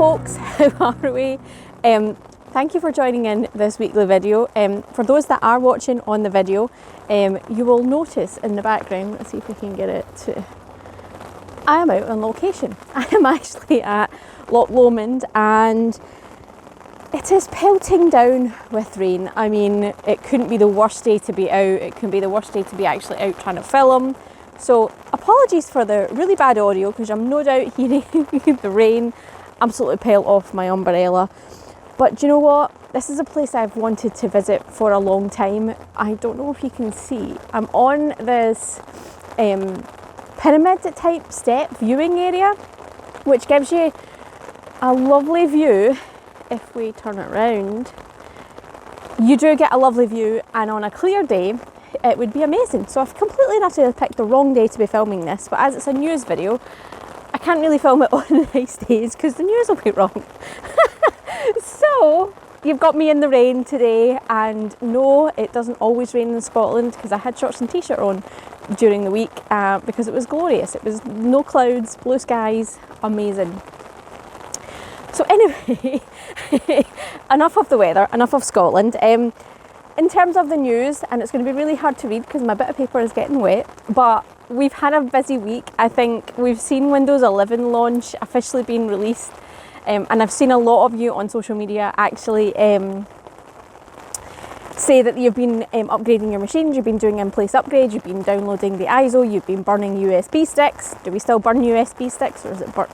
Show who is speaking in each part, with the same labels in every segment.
Speaker 1: folks, how are we? Thank you for joining in this weekly video. For those that are watching on the video, you will notice in the background, let's see if we can get it to, I am out on location. I am actually at Loch Lomond and it is pelting down with rain. I mean, it couldn't be the worst day to be out. It couldn't be the worst day to be actually out trying to film. So apologies for the really bad audio because I'm no doubt hearing the rain absolutely pelt off my umbrella. But do you know what? This is a place I've wanted to visit for a long time. I don't know if you can see. I'm on this pyramid type step viewing area, which gives you a lovely view. If we turn it around, you do get a lovely view, and on a clear day it would be amazing. So I've completely and utterly picked the wrong day to be filming this, but as it's a news video, I can't really film it on nice days because the news will be wrong. So you've got me in the rain today, and no, it doesn't always rain in Scotland because I had shorts and t-shirt on during the week because it was glorious. It was no clouds, blue skies, amazing. So anyway, enough of the weather, enough of Scotland. In terms of the news, and it's going to be really hard to read because my bit of paper is getting wet, but we've had a busy week. I think we've seen Windows 11 launch officially being released, and I've seen a lot of you on social media actually say that you've been upgrading your machines, you've been doing in-place upgrades, you've been downloading the ISO, you've been burning USB sticks. Do we still burn USB sticks, or is it burnt?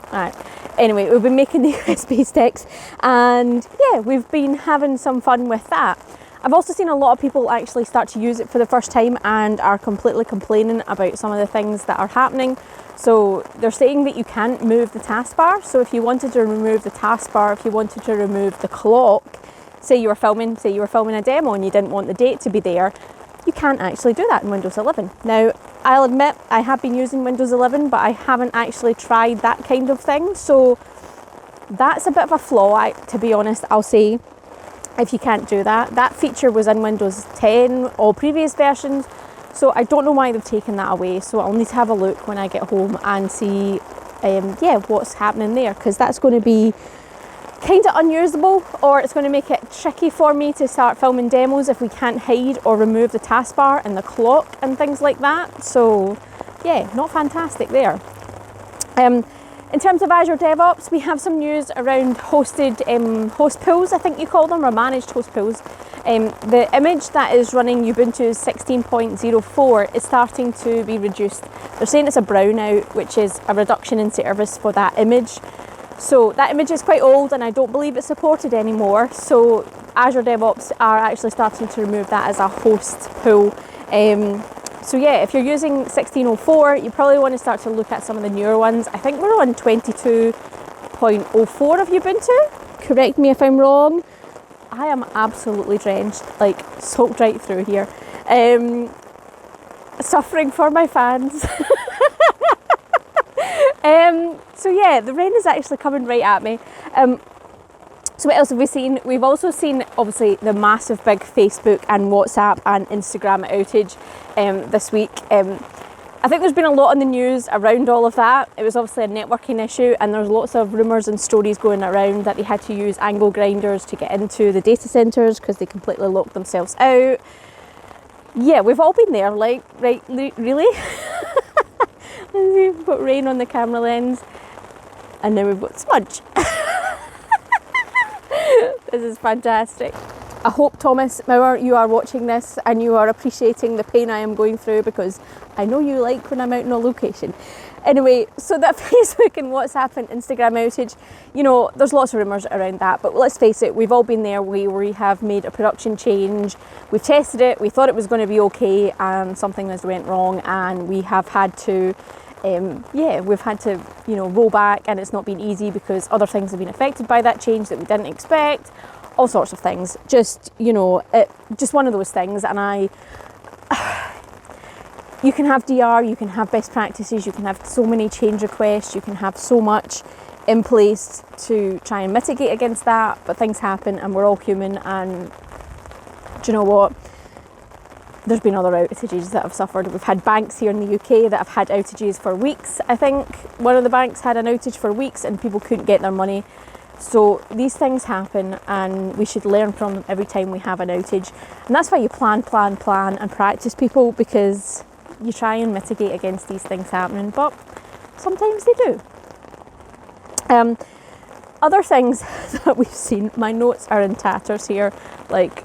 Speaker 1: Anyway, we've been making the USB sticks, and yeah, we've been having some fun with that. I've also seen a lot of people actually start to use it for the first time and are completely complaining about some of the things that are happening. So they're saying that you can't move the taskbar. So if you wanted to remove the taskbar, if you wanted to remove the clock, say you were filming a demo and you didn't want the date to be there, you can't actually do that in Windows 11. Now, I'll admit I have been using Windows 11, but I haven't actually tried that kind of thing. So that's a bit of a flaw, to be honest, I'll say, if you can't do that. That feature was in Windows 10 or previous versions, so I don't know why they've taken that away. So I'll need to have a look when I get home and see what's happening there, because that's going to be kind of unusable, or it's going to make it tricky for me to start filming demos if we can't hide or remove the taskbar and the clock and things like that. So yeah, not fantastic there. In terms of Azure DevOps, we have some news around hosted host pools, I think you call them, or managed host pools. The image that is running Ubuntu 16.04 is starting to be reduced. They're saying it's a brownout, which is a reduction in service for that image. So that image is quite old and I don't believe it's supported anymore. So Azure DevOps are actually starting to remove that as a host pool. So yeah, if you're using 1604, you probably want to start to look at some of the newer ones. I think we're on 22.04 of Ubuntu. Correct me if I'm wrong. I am absolutely drenched, like soaked right through here. Suffering for my fans. So yeah, the rain is actually coming right at me. So what else have we seen? We've also seen, obviously, the massive big Facebook and WhatsApp and Instagram outage this week. I think there's been a lot in the news around all of that. It was obviously a networking issue, and there's lots of rumours and stories going around that they had to use angle grinders to get into the data centres because they completely locked themselves out. Yeah, we've all been there, like, right, really? We've got rain on the camera lens, and then we've got smudge. This is fantastic. I hope, Thomas Mauer, you are watching this and you are appreciating the pain I am going through, because I know you like when I'm out in a location. Anyway, so that Facebook and WhatsApp and Instagram outage, you know, there's lots of rumours around that, but let's face it, we've all been there. We have made a production change, we've tested it, we thought it was going to be okay, and something has went wrong, and we have had to roll back, and it's not been easy because other things have been affected by that change that we didn't expect, all sorts of things. Just, you know, just one of those things. And you can have DR, you can have best practices, you can have so many change requests, you can have so much in place to try and mitigate against that, but things happen and we're all human. And do you know what? There's been other outages that have suffered. We've had banks here in the UK that have had outages for weeks. I think one of the banks had an outage for weeks and people couldn't get their money. So these things happen and we should learn from them every time we have an outage. And that's why you plan and practice, people, because you try and mitigate against these things happening, but sometimes they do. Other things that we've seen, my notes are in tatters here, like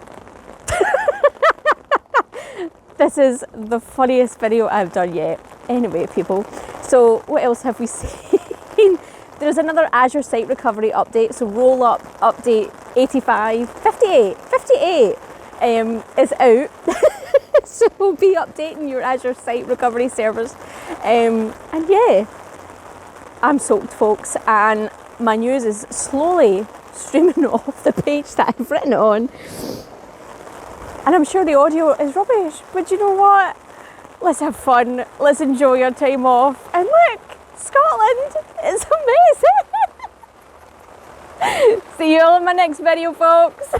Speaker 1: this is the funniest video I've done yet. Anyway, people, so what else have we seen? There's another Azure Site Recovery update, so roll up update 58 is out. So we'll be updating your Azure Site Recovery servers. And yeah, I'm soaked, folks, and my news is slowly streaming off the page that I've written it on. And I'm sure the audio is rubbish, but you know what? Let's have fun, let's enjoy our time off. And look, Scotland is amazing. See you all in my next video, folks.